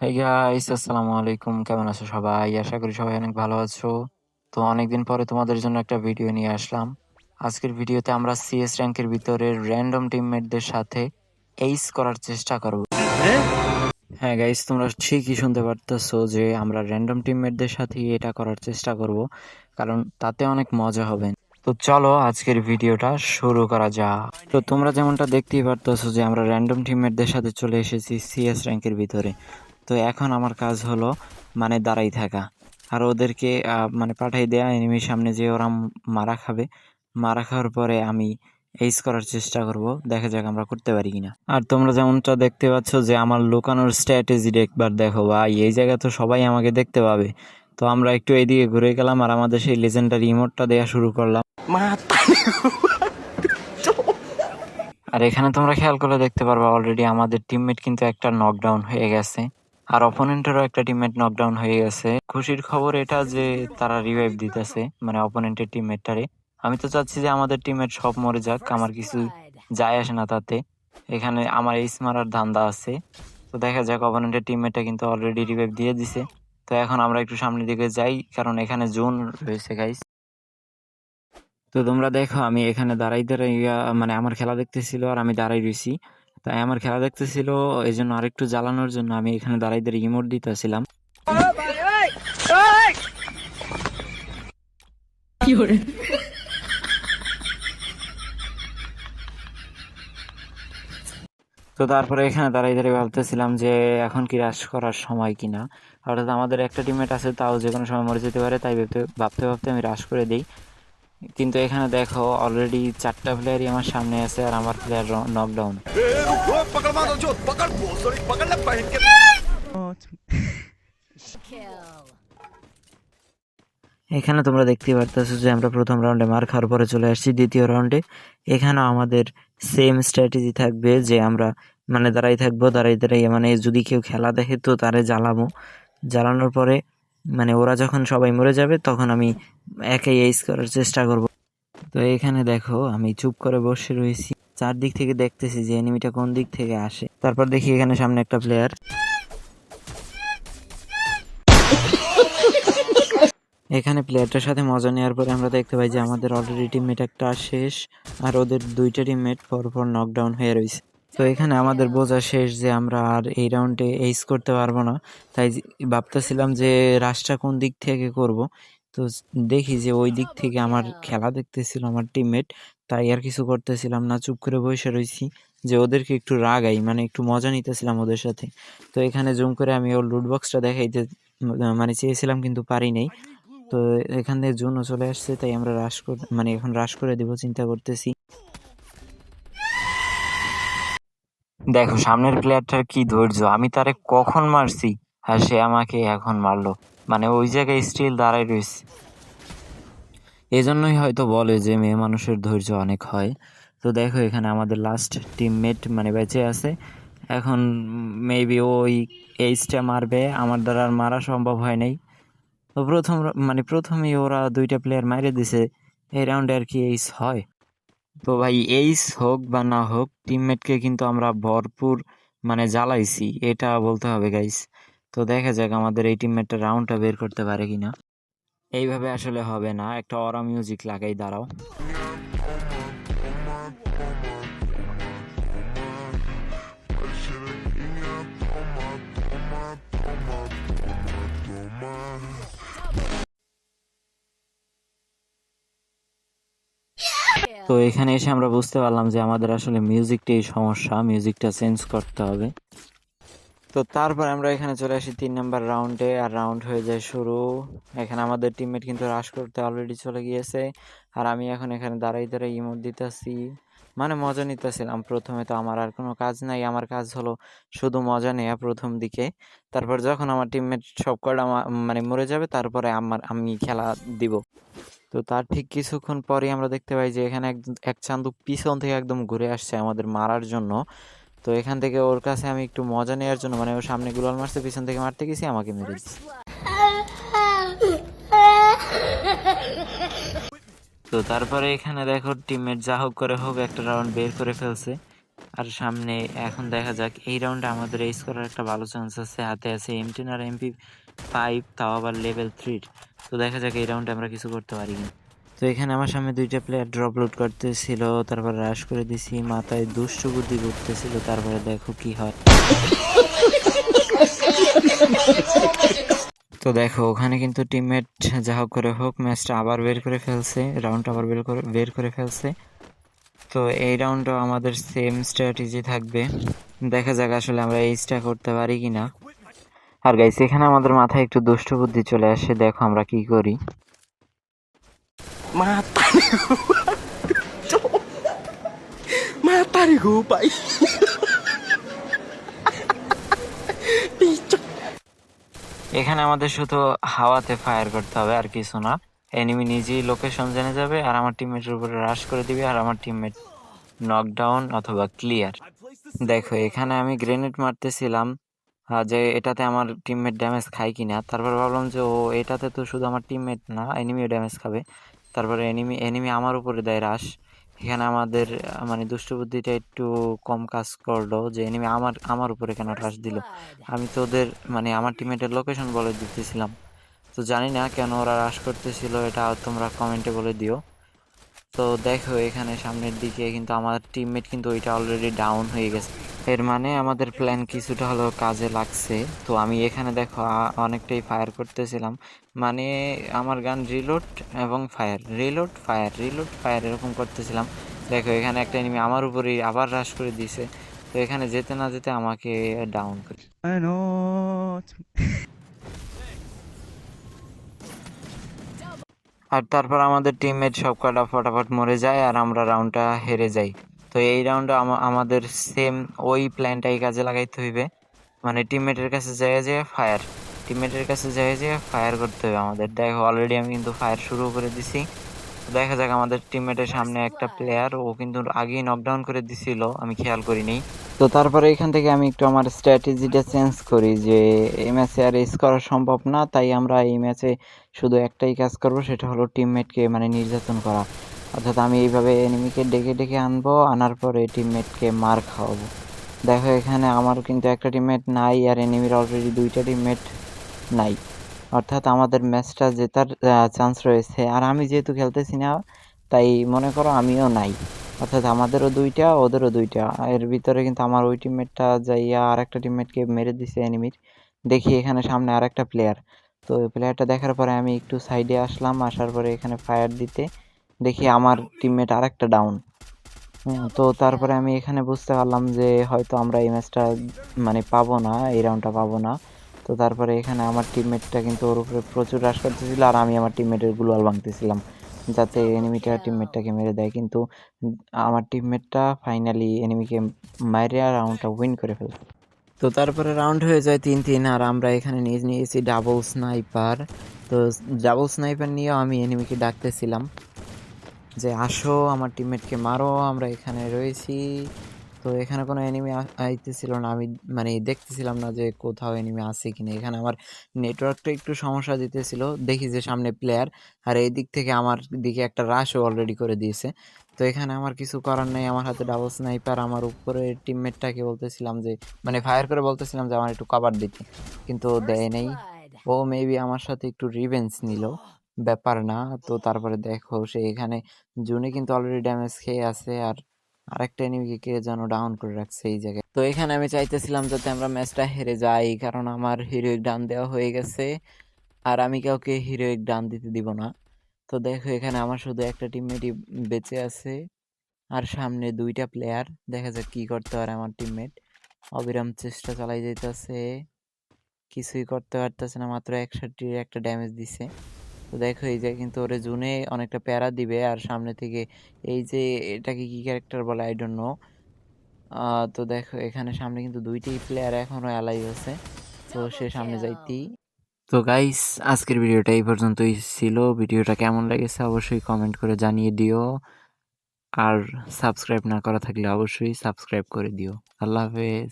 Hey guys, আসসালামু আলাইকুম। কেমন আছো সবাই? আশা করি সবাই অনেক ভালো আছো। তো অনেকদিন পরে তোমাদের জন্য একটা ভিডিও নিয়ে আসলাম। আজকের ভিডিওতে আমরা সিএস র্যাঙ্কের ভিতরে র্যান্ডম টিমমেটদের সাথে এইস করার চেষ্টা করব। হ্যাঁ গাইস, তোমরা ঠিকই শুনতে পারতেছো যে আমরা র্যান্ডম টিমমেটদের সাথে এটা করার চেষ্টা করব, কারণ তাতে অনেক মজা হবে। তো চলো আজকের ভিডিওটা শুরু করা যাক। তো তোমরা যেমনটা দেখতেই পারতেছো যে আমরা র্যান্ডম টিমমেটদের সাথে চলে এসেছি সিএস র্যাঙ্কের ভিতরে। তো এখন আমার কাজ হলো মানে দাঁড়াই থাকা আর ওদেরকে মানে পাঠাই দেয়া এনিমির সামনে, যে ওরা মারা খাবে। মারা খাওয়ার পরে আমি এইস করার চেষ্টা করব, দেখা যাক আমরা করতে পারি কিনা। আর তোমরা যেমনটা দেখতে পাচ্ছ যে আমার লুকানোর স্ট্র্যাটেজিটা একবার দেখো ভাই, এই জায়গা তো সবাই আমাকে দেখতে পাবে। তো আমরা একটু এইদিকে ঘুরে গেলাম আর আমাদের সেই লেজেন্ডারি ইমোটটা দেওয়া শুরু করলাম। আর এখানে তোমরা খেয়াল করে দেখতে পারবা অলরেডি আমাদের টিমমেট কিন্তু একটা নকডাউন হয়ে গেছে, আর অপোনেন্টেরও একটা টিমমেট নকডাউন হয়ে গেছে। খুশির খবর এটা যে তারা রিভাইভ দিতেছে, মানে অপোনেন্টের টিমমেটটারে। আমি তো চাচ্ছি যে আমাদের টিমমেট সব মরে যাক, আমার কিছু যায় আসে না তাতে। এখানে আমার এইস মারার ধান্দা আছে। তো দেখা যাক, অপোনেন্টের টিমমেটটা কিন্তু অলরেডি রিভাইভ দিয়ে দিছে। তো এখন আমরা একটু সামনের দিকে যাই, কারণ এখানে জোন রয়েছে গাইস। তো তোমরা দেখো আমি এখানে দাঁড়াই দাঁড়াই মানে আমার খেলা দেখতেছিল আর আমি দাঁড়াই রইছি। তাই আমার খেলা দেখতেছিল, এই জন্য আরেকটু জ্বালানোর জন্য আমি এখানে দাঁড়াই দাঁড়িয়ে ইমোট দিতেছিলাম। তো তারপরে এখানে দাঁড়াই দাঁড়িয়ে ভাবতেছিলাম যে এখন কি রাশ করার সময় কিনা। অর্থাৎ আমাদের একটা টিমমেট আছে, তাও যে কোনো সময় মরে যেতে পারে, তাই ভাবতে ভাবতে ভাবতে আমি রাশ করে দিই। কিন্তু এখানে দেখো অলরেডি 4টা প্লেয়ারই আমার সামনে আছে আর আমার প্লেয়ার নকডাউন। এখানে তোমরা দেখতেই পারতেছো যে আমরা প্রথম রাউন্ডে মার খাওয়ার পরে চলে আসছি দ্বিতীয় রাউন্ডে। এখানেও আমাদের সেম স্ট্র্যাটেজি থাকবে যে আমরা মানে দাঁড়াই থাকবো, দাঁড়াই দাঁড়াই মানে যদি কেউ খেলা দেখে তো তারে জ্বালাবো। জ্বালানোর পরে মানে ওরা যখন সবাই মরে যাবে তখন আমি একাই এইস করার চেষ্টা করব। তো এখানে দেখো আমি চুপ করে বসে রয়েছি, চারদিক থেকে দেখতেছি যে এনিমিটা কোন দিক থেকে আসে। তারপর দেখি এখানে সামনে একটা প্লেয়ার। এখানে প্লেয়ারটার সাথে মজা নেওয়ার পরে আমরা দেখতে পাই যে আমাদের অলরেডি টিমমেট একটা শেষ, আর ওদের দুইটা টিমমেট পরপর নকডাউন হয়ে রয়েছে। তো এখানে আমাদের বোঝা শেষ যে আমরা আর এই রাউন্ডে এইস করতে পারবো না। তাই ভাবতেছিলাম যে রাশটা কোন দিক থেকে করব। তো দেখি যে ওই দিক থেকে আমার খেলা দেখতেছিল আমার টিমমেট, তাই আর কিছু করতেছিলাম না, চুপ করে বসে রয়েছি যে ওদেরকে একটু রাগাই, মানে একটু মজা নিতেছিলাম ওদের সাথে। তো এখানে জুম করে আমি ওর লুট বক্সটা দেখাইতে মানে চেয়েছিলাম, কিন্তু পারি নাই। তো এখান থেকে জুনও চলে আসছে, তাই আমরা মানে এখন রাশ করে দিব চিন্তা করতেছি। দেখো সামনের প্লেয়ারটার কি ধৈর্য, আমি তারে কখন মারছি আর সে আমাকে এখন মারলো, মানে ওই জায়গায় স্টিল দাঁড়াই রয়েছে। এজন্যই হয়তো বলে যে মেয়ে মানুষের ধৈর্য অনেক হয়। তো দেখো এখানে আমাদের লাস্ট টিমমেট মানে বেঁচে আছে। এখন মেবি ওই এইচটা মারবে, আমার দ্বারা আর মারা সম্ভব হয় নাই। তো মানে প্রথমেই ওরা দুইটা প্লেয়ার মাইরে দিছে, এই রাউন্ডে আর কি এইস হয়? তো ভাই এইস হোক বা না হোক, টিমমেটকে কিন্তু আমরা ভরপুর মানে জ্বালাইছি, এটা বলতে হবে গাইস। তো দেখা যাক আমাদের এই টিমমেটটা রাউন্ডটা বের করতে পারে কিনা। এইভাবে আসলে হবে না, একটা অরা মিউজিক লাগাই, দাঁড়াও। তো এখানে এসে আমরা বুঝতে পারলাম যে আমাদের আসলে মিউজিকটাই সমস্যা, মিউজিকটা চেঞ্জ করতে হবে। তো তারপর আমরা এখানে চলে আসি 3 নাম্বার রাউন্ডে, আর রাউন্ড হয়ে যায় শুরু। এখানে আমাদের টিমমেট কিন্তু রাশ করতে অলরেডি চলে গিয়েছে, আর আমি এখন এখানে দাঁড়াই দাঁড়াই ইমোট দিতেছি, মানে মজা নিতেছিলাম। প্রথমে তো আমার আর কোনো কাজ নাই, আমার কাজ হলো শুধু মজা নেয়া প্রথম দিকে। তারপর যখন আমার টিমমেট সব কটা মানে মরে যাবে, তারপরে আমি খেলা দিব। তো তার ঠিক কিছুক্ষণ পরেই আমরা দেখতে পাই যে এখানে এক চান্দু পিছন থেকে একদম ঘুরে আসছে আমাদের মারার জন্য। তো এখান থেকে ওর কাছে আমি একটু মজা নেওয়ার জন্য, মানে ওর সামনে গুলাল মারছে, পিছন থেকে মারতে গেছি, আমাকে মেরে দিচ্ছে। তো তারপরে এখানে দেখো টিমমেট যা হোক করে হোক একটা রাউন্ড বের করে ফেলছে। আর সামনে এখন দেখা যাক এই রাউন্ডে আমাদের এইস করার একটা ভালো চান্স আছে। হাতে আছে M10 আর MP5, তাও আবার লেভেল 3। তো দেখা যাক এই রাউন্ডে আমরা কিছু করতে পারি কিনা। তো এখানে আমার সামনে দুইটা প্লেয়ার ড্রপ লোড করতেছিল, তারপর রাশ করে দিছি, মাথায় দুষ্টু বুদ্ধি ঘুরতেছিল, তারপরে দেখো কি হয়। তো দেখো ওখানে কিন্তু টিমমেট যা হোক করে হোক ম্যাচটা আবার বের করে ফেলছে, রাউন্ড আবার বের করে ফেলছে। তো এই রাউন্ডও আমাদের সেম স্ট্র্যাটেজি থাকবে, দেখা যাক আসলে আমরা এইচটা করতে পারি কিনা। আর গাইস এখানে আমাদের মাথায় একটু দুষ্টু বুদ্ধি চলে আসে, দেখো আমরা কি করি। Matarigo, pai. এখানে আমাদের শুধু হাওয়াতে ফায়ার করতে হবে, আর কিছু না। এনিমি নিজেই লোকেশন জেনে যাবে আর আমার টিমমেটের উপরে রাশ করে দিবে, আর আমার টিমমেট নকডাউন অথবা ক্লিয়ার। দেখো এখানে আমি গ্রেনেড মারতেছিলাম যে এটাতে আমার টিমমেট ড্যামেজ খায় কিনা, তারপর ভাবলাম যে ও এটাতে তো শুধু আমার টিমমেট না, এনিমিও ড্যামেজ খাবে। তারপরে এনিমি আমার উপরে দেয় রাশ। এখানে আমাদের মানে দুষ্টু বুদ্ধিটা একটু কম কাজ করলো, যে এনিমি আমার উপরে কেন রাশ দিল। আমি তো ওদের মানে আমার টিমমেটের লোকেশন বলে দিতেছিলাম। তো জানি না কেন ওরা রাশ করতেছিল, এটা তোমরা কমেন্টে বলে দিও। তো দেখো এখানে সামনের দিকে কিন্তু আমার টিমমেট কিন্তু ওইটা অলরেডি ডাউন হয়ে গেছে, এর মানে আমাদের প্ল্যান কিছুটা হলেও কাজে লাগছে। তো আমি এখানে দেখো অনেকটাই ফায়ার করতেছিলাম, মানে আমার গান রিলোড এবং fire, reload fire, reload fire এরকম করতেছিলাম। দেখো এখানে একটা এনিমি আমার উপরেই আবার রাশ করে দিছে, তো এখানে যেতে না যেতে আমাকে ডাউন করে। I know. আর তারপর আমাদের টিমমেট সব কটা ফটাফট মরে যায় আর আমরা রাউন্ডটা হেরে যাই। তো এই রাউন্ডে আমাদের সেম ওই প্ল্যানটাই কাজে লাগাইতে হইবে, মানে টিমমেটের কাছে যেয়ে ফায়ার, টিমমেটের কাছে যেয়ে ফায়ার করতে হবে আমাদের। দেখো অলরেডি আমি কিন্তু ফায়ার শুরু করে দিছি। দেখা যাক আমাদের টিমমেটের সামনে একটা প্লেয়ার, ও কিন্তু আগেই নকডাউন করে দিছিল, আমি খেয়াল করিনি। তো তারপরে এখান থেকে আমি একটু আমার স্ট্র্যাটেজিটা চেঞ্জ করি, যে এই ম্যাচে আর এস করা সম্ভব না, তাই আমরা এই ম্যাচে শুধু একটাই কাজ করব, সেটা হলো টিমমেটকে মানে নির্যাতন করা। অর্থাৎ আমি এইভাবে এনিমিকে ডেকে ডেকে আনবো, আনার পরে টিমমেটকে মার খাওয়াবো। দেখো এখানে আমার কিন্তু একটা টিমমেট নাই আর এনিমির অলরেডি দুইটা টিমমেট নাই, অর্থাৎ আমাদের ম্যাচটা জেতার চান্স রয়েছে। আর আমি যেহেতু খেলতেছি না, তাই মনে করো আমিও নাই, অর্থাৎ আমাদেরও দুইটা ওদেরও দুইটা। এর ভিতরে কিন্তু আমার ওই টিমমেটটা যাইয়া আর একটা টিমমেটকে মেরে দিছে এনিমির। দেখি এখানে সামনে আর একটা প্লেয়ার, তো ওই প্লেয়ারটা দেখার পরে আমি একটু সাইডে আসলাম, আসার পরে এখানে ফায়ার দিতে দেখি আমার টিমমেট আর একটা ডাউন। তো তারপরে আমি এখানে বুঝতে পারলাম যে হয়তো আমরা এই ম্যাচটা মানে পাবো না, এই রাউন্ডটা পাবো না। তো তারপরে এখানে আমার টিমমেটটা কিন্তু ওর উপরে প্রচুর রাশ করতেছিল, আর আমি আমার টিমমেটের গ্লোয়াল ভাঙতেছিলাম যাতে এনিমিটা টিমমেটটাকে মেরে দেয়। কিন্তু আমার টিমমেটটা ফাইনালি এনিমিকে মাইরে রাউন্ডটা উইন করে ফেলছে। তো তারপরে রাউন্ড হয়ে যায় 3-3, আর আমরা এখানে নিয়েছি ডাবল স্নাইপার। তো ডাবল স্নাইপার নিয়েও আমি এনিমিকে ডাকতেছিলাম যে আসো আমার টিমমেটকে মারো, আমরা এখানে রয়েছি। তো এখানে কোনো এনিমি আইতেছিল না, আমি মানে দেখতেছিলাম না যে কোথাও এনিমি আছে কিনা। এখানে আমার নেটওয়ার্কটা একটু সমস্যা দিতেছিল, দেখি যে সামনে প্লেয়ার, আর এই দিক থেকে আমার দিকে একটা রাশও অলরেডি করে দিয়েছে। তো এখানে আমার কিছু করার নেই, আমার হাতে ডাবল স্নাইপার। আমার উপরে টিমমেটটাকে বলতেছিলাম যে মানে ফায়ার করে বলতেছিলাম যে আমার একটু কভার দিতে, কিন্তু দেয় নেই। ও মেবি আমার সাথে একটু রিভেঞ্জ নিল, ব্যাপার না। তো তারপরে দেখো সে এখানে জুনি কিন্তু অলরেডি ড্যামেজ খেয়ে আছে, আর আরেকটা এনিমিকে কে যেন ডাউন করে রাখছে এই জায়গায়। তো এখানে আমি চাইতেছিলাম যাতে আমরা ম্যাচটা হেরে যাই, কারণ আমার হিরোইক ডান দেওয়া হয়ে গেছে, আর আমি কাউকে হিরোইক ডান দিতে দিব না। তো দেখো এখানে আমার শুধু একটা টিমমেটই বেঁচে আছে, আর সামনে দুইটা প্লেয়ার। দেখা যাক কি করতে পারে আমার টিমমেট, অবিরাম চেষ্টা চালাই যাইতেছে, কিছুই করতে পারতেছে না, মাত্র 61 একটা ড্যামেজ দিছে। তো দেখো এই যে কিন্তু ওরে জুনে অনেকটা প্যারা দিবে, আর সামনে থেকে এই যে এটাকে কি ক্যারেক্টার বলে আই ডোন্ট নো। তো দেখো এখানে সামনে কিন্তু দুইটাই প্লেয়ার এখনো অ্যালাইভ আছে, তো সে সামনে যাইতেই। তো গাইস আজকের ভিডিওটা এই পর্যন্তই ছিল, ভিডিওটা কেমন লেগেছে অবশ্যই কমেন্ট করে জানিয়ে দিও, আর সাবস্ক্রাইব না করা থাকলে অবশ্যই সাবস্ক্রাইব করে দিও। আল্লাহ হাফেজ।